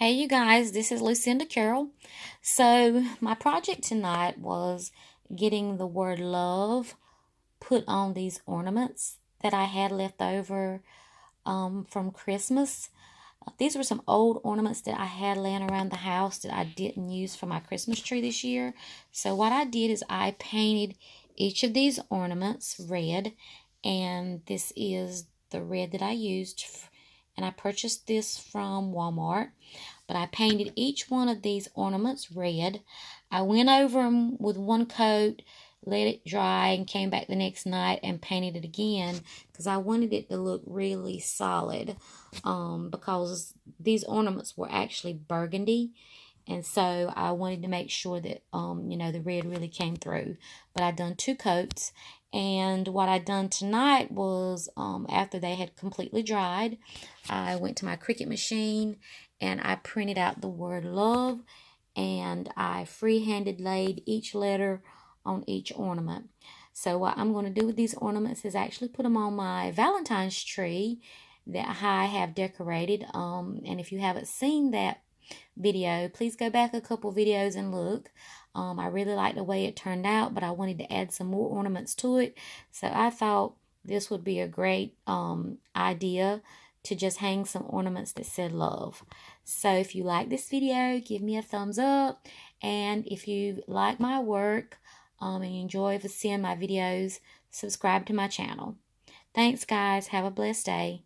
Hey you guys, this is Lucinda Carroll. So, my project tonight was getting the word love put on these ornaments that I had left over from Christmas. These were some old ornaments that I had laying around the house that I didn't use for my Christmas tree this year. So, what I did is I painted each of these ornaments red, and this is the red that I used. And I purchased this from Walmart, but I painted each one of these ornaments red. I went over them with one coat, let it dry, and came back the next night and painted it again because I wanted it to look really solid, because these ornaments were actually burgundy, and so I wanted to make sure that the red really came through. But I done two coats, and what I done tonight was, after they had completely dried, I went to my Cricut machine and I printed out the word love, and I freehanded laid each letter on each ornament. So what I'm going to do with these ornaments is actually put them on my Valentine's tree that I have decorated. And if you haven't seen that video, please go back a couple videos and look. I really like the way it turned out, but I wanted to add some more ornaments to it. So I thought this would be a great idea to just hang some ornaments that said love. So if you like this video, give me a thumbs up. And if you like my work and you enjoy seeing my videos, subscribe to my channel. Thanks, guys. Have a blessed day.